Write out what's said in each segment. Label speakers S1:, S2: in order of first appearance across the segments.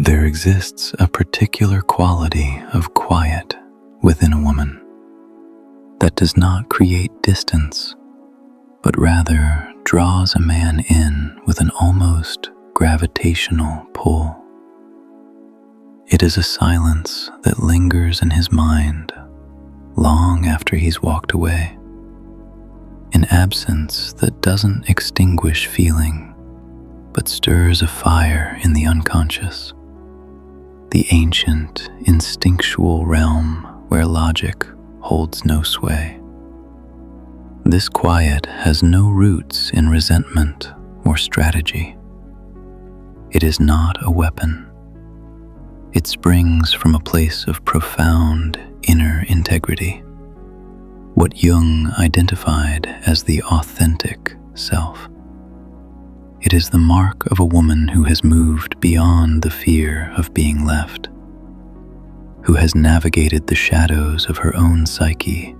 S1: There exists a particular quality of quiet within a woman that does not create distance, but rather draws a man in with an almost gravitational pull. It is a silence that lingers in his mind long after he's walked away, an absence that doesn't extinguish feeling, but stirs a fire in the unconscious, the ancient, instinctual realm where logic holds no sway. This quiet has no roots in resentment or strategy. It is not a weapon. It springs from a place of profound inner integrity, what Jung identified as the authentic self. It is the mark of a woman who has moved beyond the fear of being left, who has navigated the shadows of her own psyche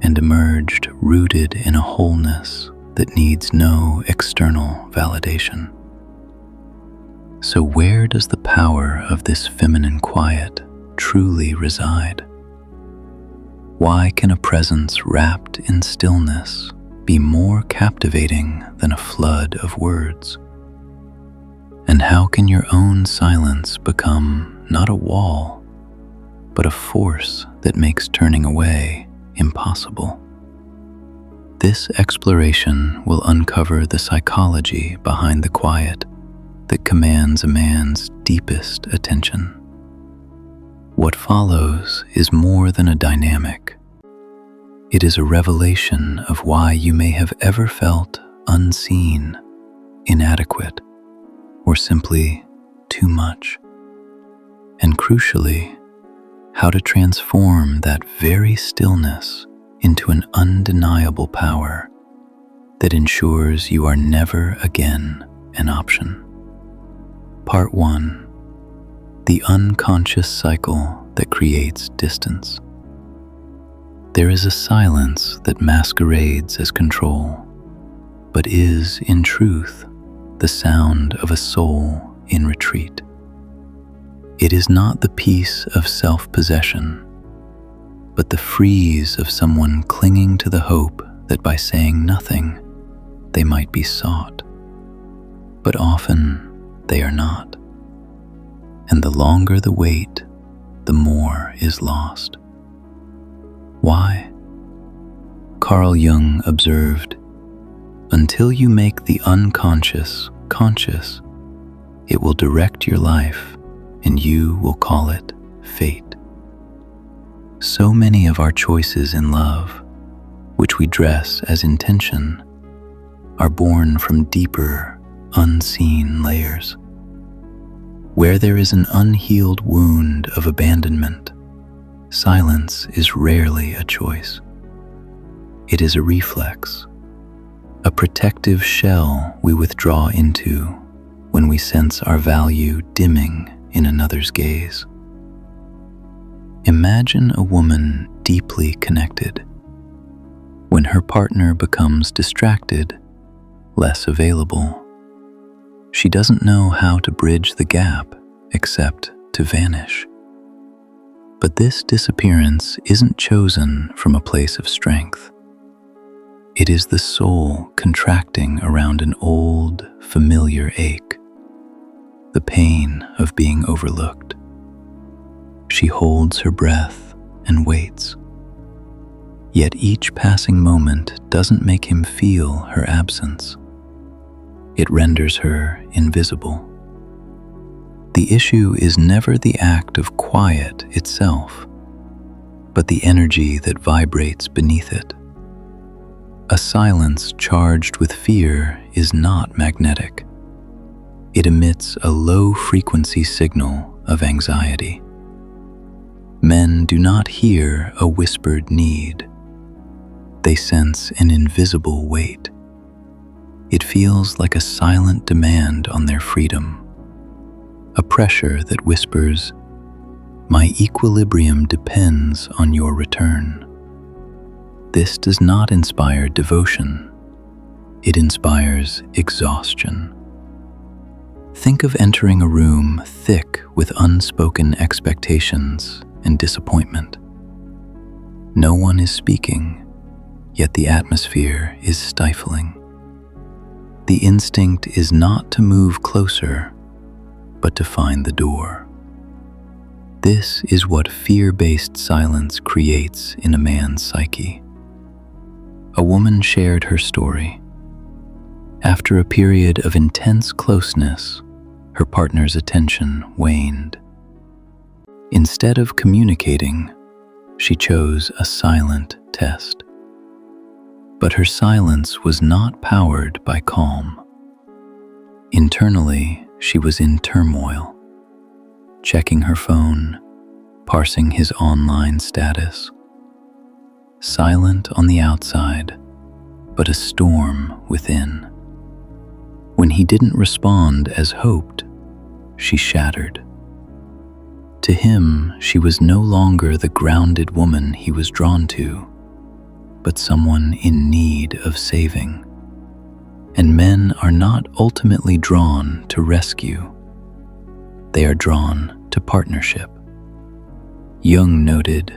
S1: and emerged rooted in a wholeness that needs no external validation. So where does the power of this feminine quiet truly reside? Why can a presence wrapped in stillness be more captivating than a flood of words? And how can your own silence become not a wall, but a force that makes turning away impossible? This exploration will uncover the psychology behind the quiet that commands a man's deepest attention. What follows is more than a dynamic. It is a revelation of why you may have ever felt unseen, inadequate, or simply too much. And crucially, how to transform that very stillness into an undeniable power that ensures you are never again an option. Part 1. The unconscious cycle that creates distance. There is a silence that masquerades as control, but is, in truth, the sound of a soul in retreat. It is not the peace of self-possession, but the freeze of someone clinging to the hope that by saying nothing, they might be sought. But often they are not. And the longer the wait, the more is lost. Why? Carl Jung observed, "Until you make the unconscious conscious, it will direct your life, and you will call it fate." So many of our choices in love, which we dress as intention, are born from deeper, unseen layers. Where there is an unhealed wound of abandonment, silence is rarely a choice. It is a reflex, a protective shell we withdraw into when we sense our value dimming in another's gaze. Imagine a woman deeply connected. When her partner becomes distracted, less available, she doesn't know how to bridge the gap except to vanish. But this disappearance isn't chosen from a place of strength. It is the soul contracting around an old, familiar ache, the pain of being overlooked. She holds her breath and waits. Yet each passing moment doesn't make him feel her absence. It renders her invisible. The issue is never the act of quiet itself, but the energy that vibrates beneath it. A silence charged with fear is not magnetic. It emits a low-frequency signal of anxiety. Men do not hear a whispered need. They sense an invisible weight. It feels like a silent demand on their freedom, a pressure that whispers, "My equilibrium depends on your return." This does not inspire devotion. It inspires exhaustion. Think of entering a room thick with unspoken expectations and disappointment. No one is speaking, yet the atmosphere is stifling. The instinct is not to move closer, but to find the door. This is what fear-based silence creates in a man's psyche. A woman shared her story. After a period of intense closeness, her partner's attention waned. Instead of communicating, she chose a silent test. But her silence was not powered by calm. Internally, she was in turmoil, checking her phone, parsing his online status. Silent on the outside, but a storm within. When he didn't respond as hoped, she shattered. To him, she was no longer the grounded woman he was drawn to, but someone in need of saving. And men are not ultimately drawn to rescue. They are drawn to partnership. Jung noted,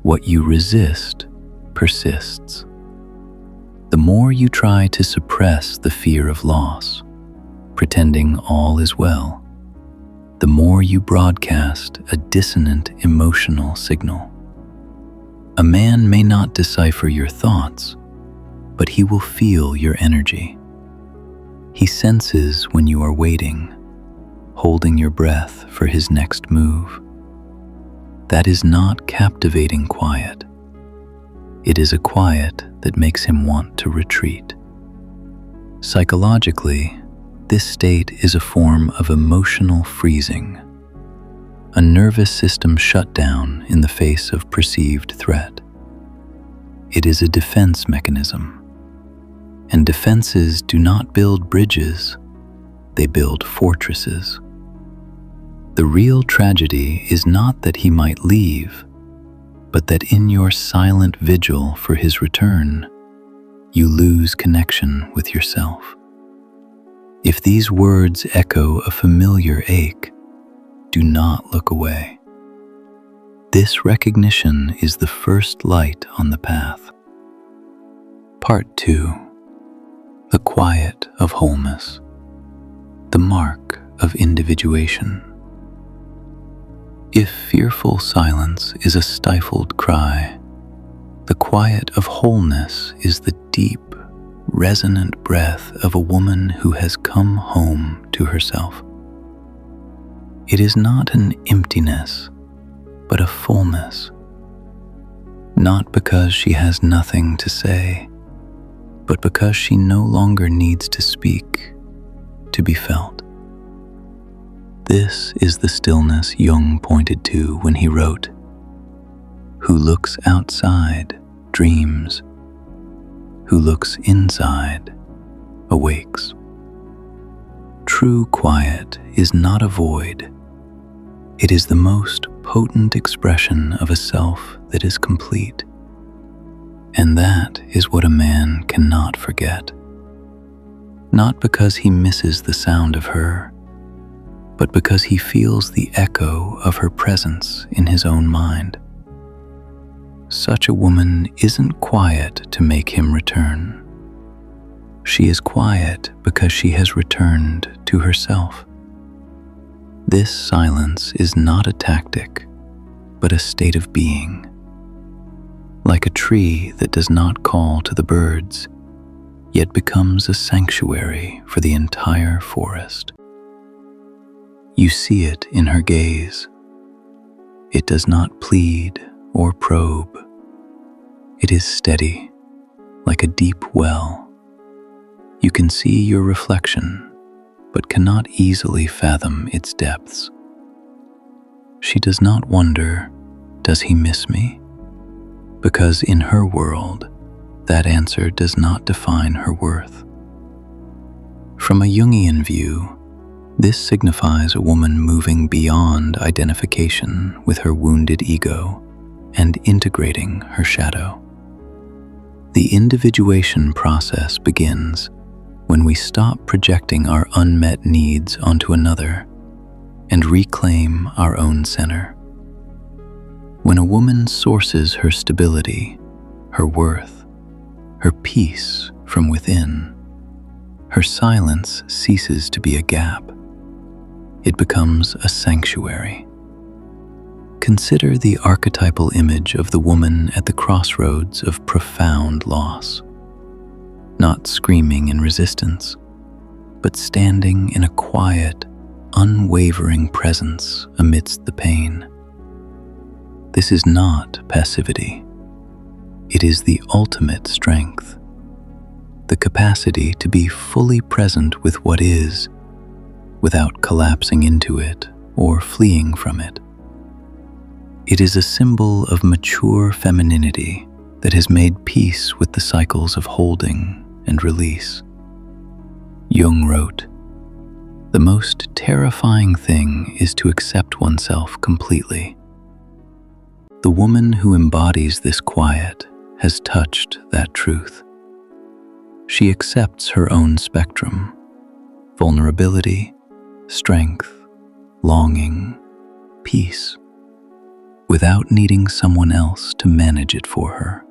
S1: "What you resist persists." The more you try to suppress the fear of loss, pretending all is well, the more you broadcast a dissonant emotional signal. A man may not decipher your thoughts, but he will feel your energy. He senses when you are waiting, holding your breath for his next move. That is not captivating quiet. It is a quiet that makes him want to retreat. Psychologically, this state is a form of emotional freezing, a nervous system shutdown in the face of perceived threat. It is a defense mechanism, and defenses do not build bridges, they build fortresses. The real tragedy is not that he might leave, but that in your silent vigil for his return, you lose connection with yourself. If these words echo a familiar ache, do not look away. This recognition is the first light on the path. Part 2. The quiet of wholeness. The mark of individuation. If fearful silence is a stifled cry, the quiet of wholeness is the deep, resonant breath of a woman who has come home to herself. It is not an emptiness, but a fullness. Not because she has nothing to say, but because she no longer needs to speak to be felt. This is the stillness Jung pointed to when he wrote, "Who looks outside dreams, who looks inside awakes." True quiet is not a void. It is the most potent expression of a self that is complete. And that is what a man cannot forget. Not because he misses the sound of her, but because he feels the echo of her presence in his own mind. Such a woman isn't quiet to make him return. She is quiet because she has returned to herself. This silence is not a tactic, but a state of being. Like a tree that does not call to the birds, yet becomes a sanctuary for the entire forest. You see it in her gaze. It does not plead or probe. It is steady, like a deep well. You can see your reflection, but cannot easily fathom its depths. She does not wonder, "Does he miss me?" Because in her world, that answer does not define her worth. From a Jungian view, this signifies a woman moving beyond identification with her wounded ego and integrating her shadow. The individuation process begins when we stop projecting our unmet needs onto another and reclaim our own center. When a woman sources her stability, her worth, her peace from within, her silence ceases to be a gap. It becomes a sanctuary. Consider the archetypal image of the woman at the crossroads of profound loss, not screaming in resistance, but standing in a quiet, unwavering presence amidst the pain. This is not passivity. It is the ultimate strength, the capacity to be fully present with what is, without collapsing into it or fleeing from it. It is a symbol of mature femininity that has made peace with the cycles of holding and release. Jung wrote, "The most terrifying thing is to accept oneself completely." The woman who embodies this quiet has touched that truth. She accepts her own spectrum, vulnerability, strength, longing, peace, without needing someone else to manage it for her.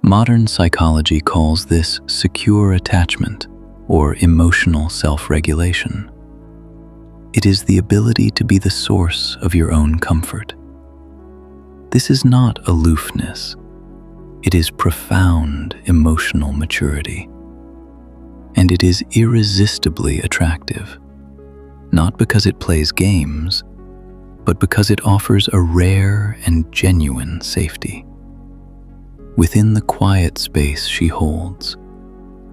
S1: Modern psychology calls this secure attachment or emotional self-regulation. It is the ability to be the source of your own comfort. This is not aloofness. It is profound emotional maturity. And it is irresistibly attractive, not because it plays games, but because it offers a rare and genuine safety. Within the quiet space she holds,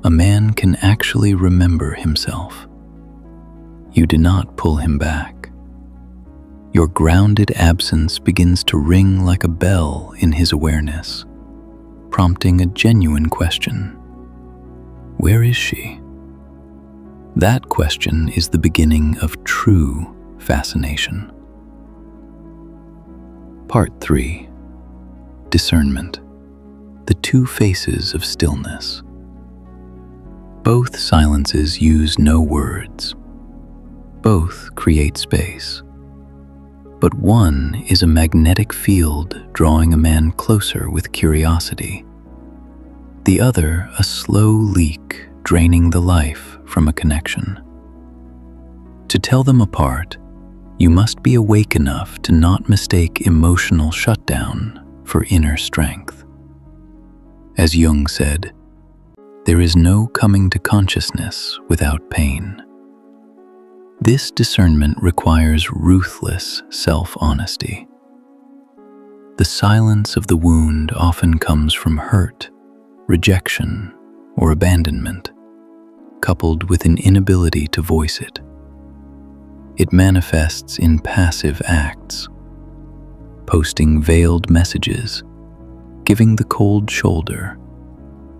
S1: a man can actually remember himself. You do not pull him back. Your grounded absence begins to ring like a bell in his awareness, prompting a genuine question. Where is she? That question is the beginning of true fascination. Part 3. Discernment. The two faces of stillness. Both silences use no words. Both create space. But one is a magnetic field drawing a man closer with curiosity. The other a slow leak draining the life from a connection. To tell them apart, you must be awake enough to not mistake emotional shutdown for inner strength. As Jung said, there is no coming to consciousness without pain. This discernment requires ruthless self-honesty. The silence of the wound often comes from hurt, rejection, or abandonment, coupled with an inability to voice it. It manifests in passive acts, posting veiled messages, giving the cold shoulder,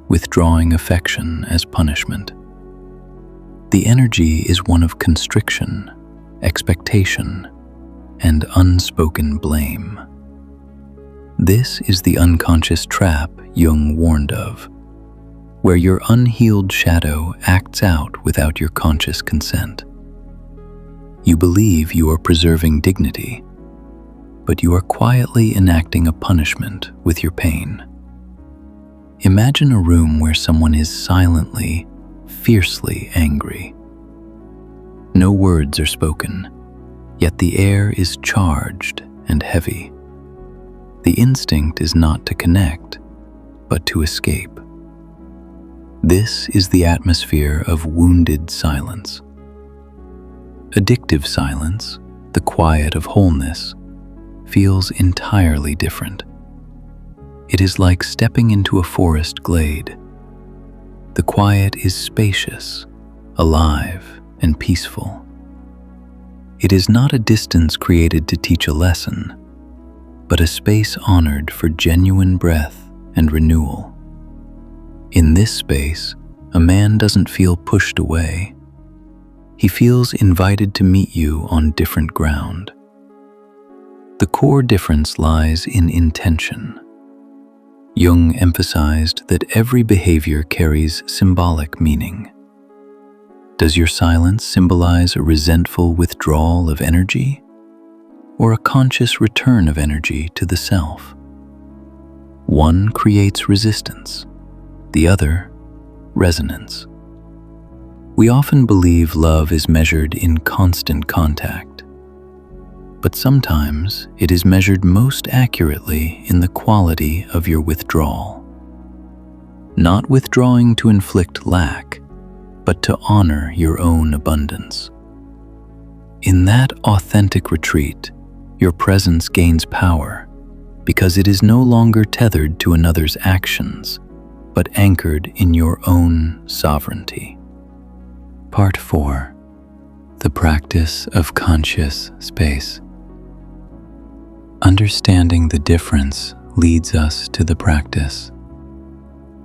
S1: withdrawing affection as punishment. The energy is one of constriction, expectation, and unspoken blame. This is the unconscious trap Jung warned of, where your unhealed shadow acts out without your conscious consent. You believe you are preserving dignity, but you are quietly enacting a punishment with your pain. Imagine a room where someone is silently, fiercely angry. No words are spoken, yet the air is charged and heavy. The instinct is not to connect, but to escape. This is the atmosphere of wounded silence. Addictive silence, the quiet of wholeness, feels entirely different. It is like stepping into a forest glade. The quiet is spacious, alive, and peaceful. It is not a distance created to teach a lesson, but a space honored for genuine breath and renewal. In this space, a man doesn't feel pushed away. He feels invited to meet you on different ground. The core difference lies in intention. Jung emphasized that every behavior carries symbolic meaning. Does your silence symbolize a resentful withdrawal of energy, or a conscious return of energy to the self? One creates resistance, the other, resonance. We often believe love is measured in constant contact, but sometimes it is measured most accurately in the quality of your withdrawal. Not withdrawing to inflict lack, but to honor your own abundance. In that authentic retreat, your presence gains power because it is no longer tethered to another's actions, but anchored in your own sovereignty. Part 4. The practice of conscious space. Understanding the difference leads us to the practice,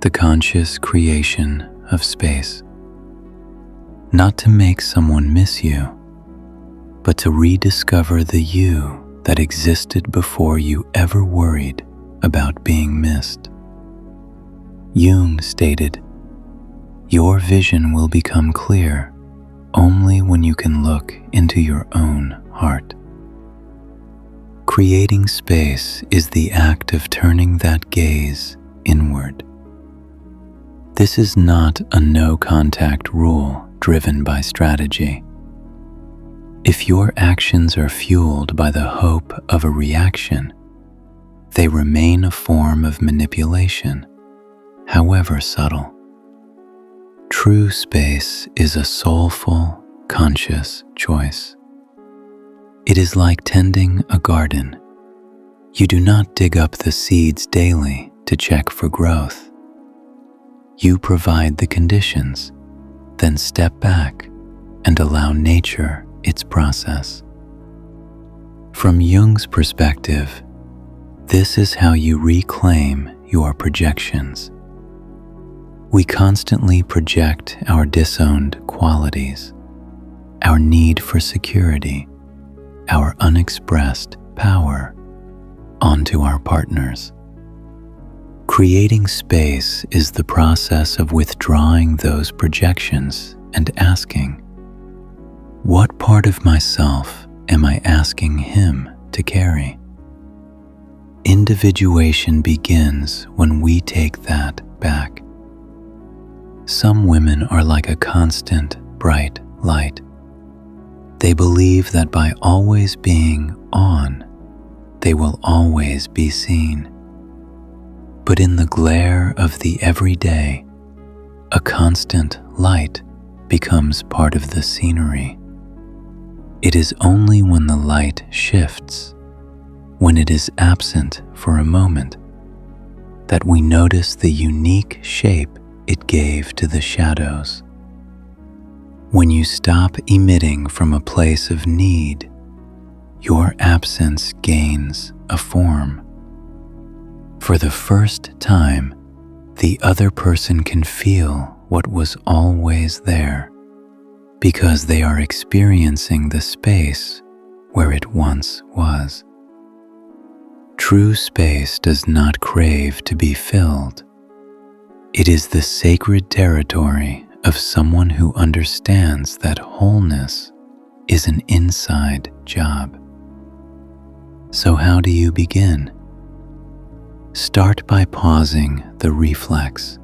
S1: the conscious creation of space. Not to make someone miss you, but to rediscover the you that existed before you ever worried about being missed. Jung stated, "Your vision will become clear only when you can look into your own heart." Creating space is the act of turning that gaze inward. This is not a no-contact rule driven by strategy. If your actions are fueled by the hope of a reaction, they remain a form of manipulation, however subtle. True space is a soulful, conscious choice. It is like tending a garden. You do not dig up the seeds daily to check for growth. You provide the conditions, then step back and allow nature its process. From Jung's perspective, this is how you reclaim your projections. We constantly project our disowned qualities, our need for security, our unexpressed power onto our partners. Creating space is the process of withdrawing those projections and asking, what part of myself am I asking him to carry? Individuation begins when we take that back. Some women are like a constant, bright light. They believe that by always being on, they will always be seen. But in the glare of the everyday, a constant light becomes part of the scenery. It is only when the light shifts, when it is absent for a moment, that we notice the unique shape it gave to the shadows. When you stop emitting from a place of need, your absence gains a form. For the first time, the other person can feel what was always there, because they are experiencing the space where it once was. True space does not crave to be filled. It is the sacred territory of someone who understands that wholeness is an inside job. So how do you begin? Start by pausing the reflex.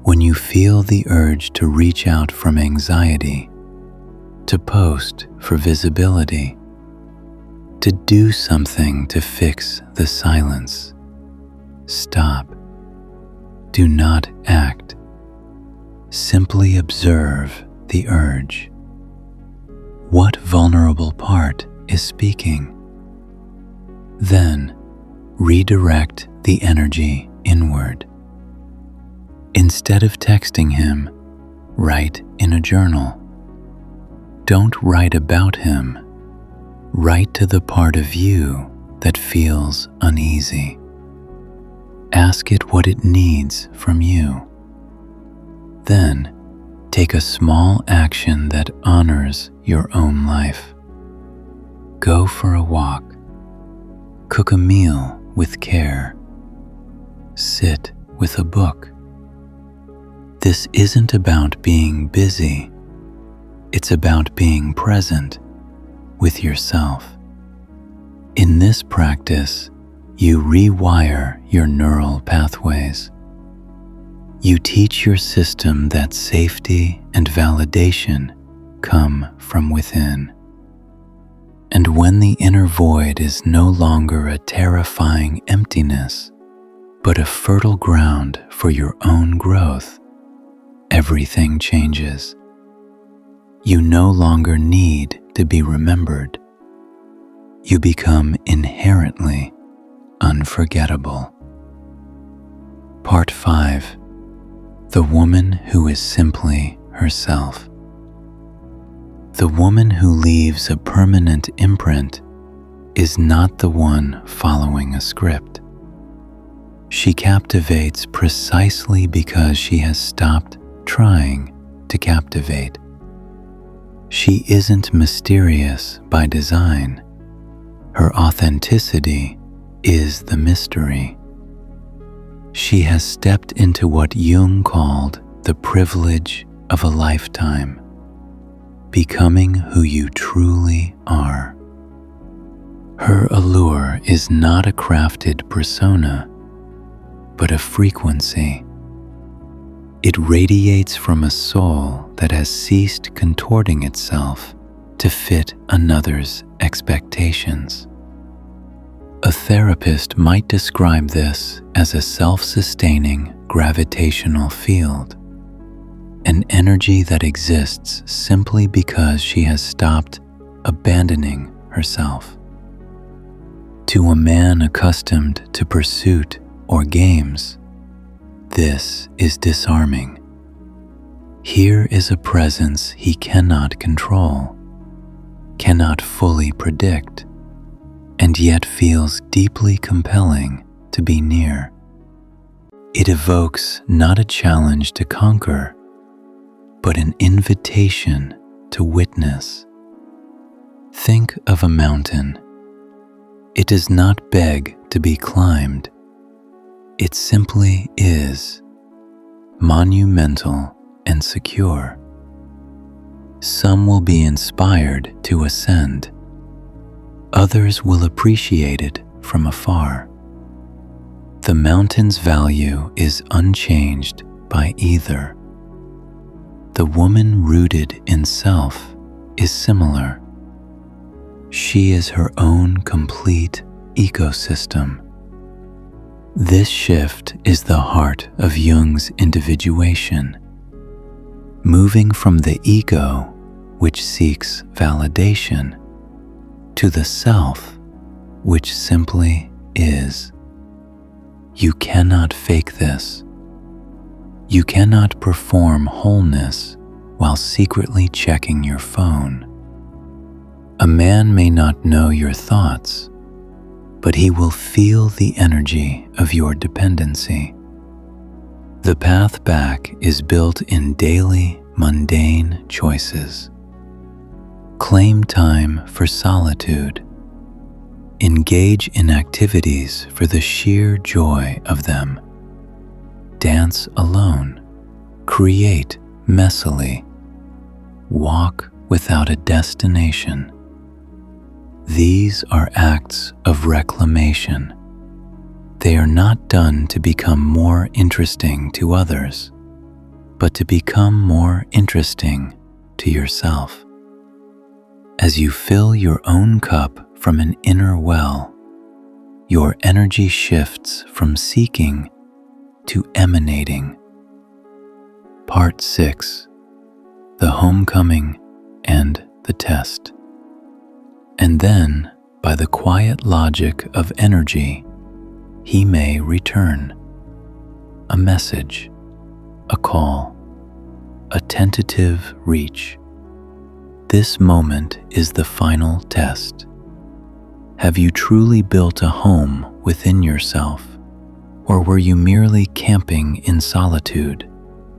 S1: When you feel the urge to reach out from anxiety, to post for visibility, to do something to fix the silence, stop. Do not act. Simply observe the urge. What vulnerable part is speaking? Then redirect the energy inward. Instead of texting him, write in a journal. Don't write about him. Write to the part of you that feels uneasy. Ask it what it needs from you. Then, take a small action that honors your own life. Go for a walk. Cook a meal with care. sit with a book. This isn't about being busy. It's about being present with yourself. In this practice, you rewire your neural pathways. You teach your system that safety and validation come from within. And when the inner void is no longer a terrifying emptiness, but a fertile ground for your own growth, everything changes. You no longer need to be remembered. You become inherently unforgettable. Part 5. The woman who is simply herself. The woman who leaves a permanent imprint is not the one following a script. She captivates precisely because she has stopped trying to captivate. She isn't mysterious by design. Her authenticity is the mystery. She has stepped into what Jung called the privilege of a lifetime, becoming who you truly are. Her allure is not a crafted persona, but a frequency. It radiates from a soul that has ceased contorting itself to fit another's expectations. A therapist might describe this as a self-sustaining gravitational field, an energy that exists simply because she has stopped abandoning herself. To a man accustomed to pursuit or games, this is disarming. Here is a presence he cannot control, cannot fully predict, and yet feels deeply compelling to be near. It evokes not a challenge to conquer, but an invitation to witness. Think of a mountain. It does not beg to be climbed. It simply is, monumental and secure. Some will be inspired to ascend. Others will appreciate it from afar. The mountain's value is unchanged by either. The woman rooted in self is similar. She is her own complete ecosystem. This shift is the heart of Jung's individuation, moving from the ego, which seeks validation, to the self, which simply is. You cannot fake this. You cannot perform wholeness while secretly checking your phone. A man may not know your thoughts, but he will feel the energy of your dependency. The path back is built in daily, mundane choices. Claim time for solitude. Engage in activities for the sheer joy of them. Dance alone. Create messily. Walk without a destination. These are acts of reclamation. They are not done to become more interesting to others, but to become more interesting to yourself. As you fill your own cup from an inner well, your energy shifts from seeking to emanating. Part 6. The homecoming and the test. And then, by the quiet logic of energy, he may return. A message, a call, a tentative reach. This moment is the final test. Have you truly built a home within yourself, or were you merely camping in solitude,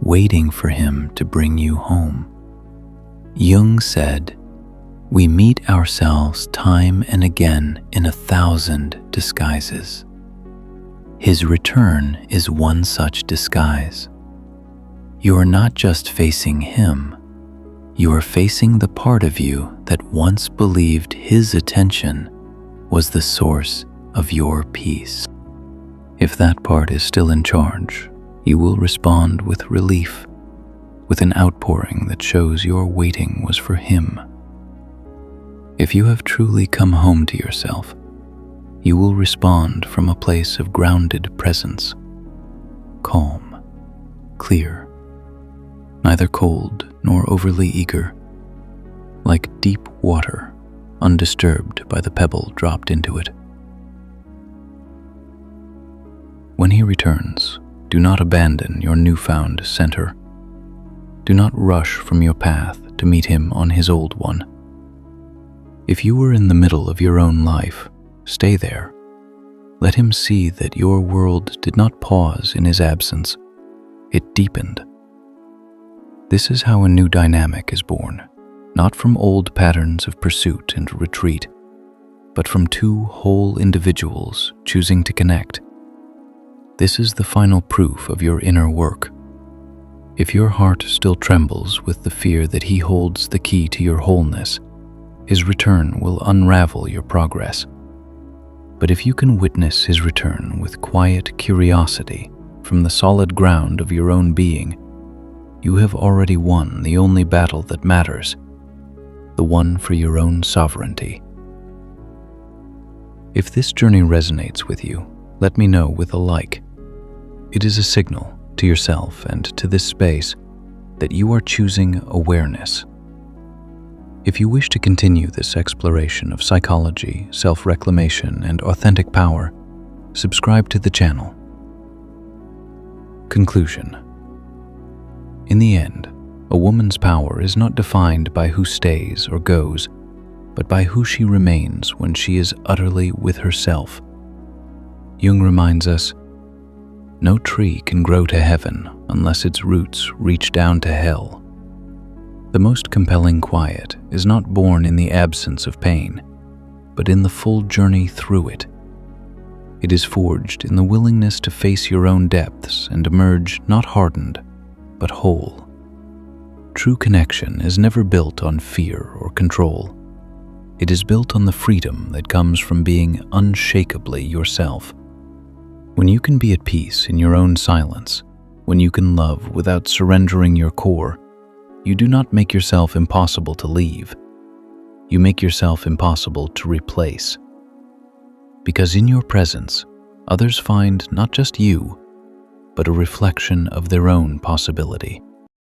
S1: waiting for him to bring you home? Jung said, "We meet ourselves time and again in 1,000 disguises." His return is one such disguise. You are not just facing him, you are facing the part of you that once believed his attention was the source of your peace. If that part is still in charge, you will respond with relief, with an outpouring that shows your waiting was for him. If you have truly come home to yourself, you will respond from a place of grounded presence, calm, clear, neither cold nor overly eager, like deep water, undisturbed by the pebble dropped into it. When he returns, do not abandon your newfound center. Do not rush from your path to meet him on his old one. If you were in the middle of your own life, stay there. Let him see that your world did not pause in his absence. It deepened. This is how a new dynamic is born, not from old patterns of pursuit and retreat, but from two whole individuals choosing to connect. This is the final proof of your inner work. If your heart still trembles with the fear that he holds the key to your wholeness, his return will unravel your progress. But if you can witness his return with quiet curiosity from the solid ground of your own being, you have already won the only battle that matters, the one for your own sovereignty. If this journey resonates with you, let me know with a like. It is a signal to yourself and to this space that you are choosing awareness. If you wish to continue this exploration of psychology, self-reclamation, and authentic power, subscribe to the channel. Conclusion. In the end, a woman's power is not defined by who stays or goes, but by who she remains when she is utterly with herself. Jung reminds us, no tree can grow to heaven unless its roots reach down to hell. The most compelling quiet is not born in the absence of pain, but in the full journey through it. It is forged in the willingness to face your own depths and emerge not hardened, but whole. True connection is never built on fear or control. It is built on the freedom that comes from being unshakably yourself. When you can be at peace in your own silence, when you can love without surrendering your core, you do not make yourself impossible to leave. You make yourself impossible to replace. Because in your presence, others find not just you, but a reflection of their own possibility.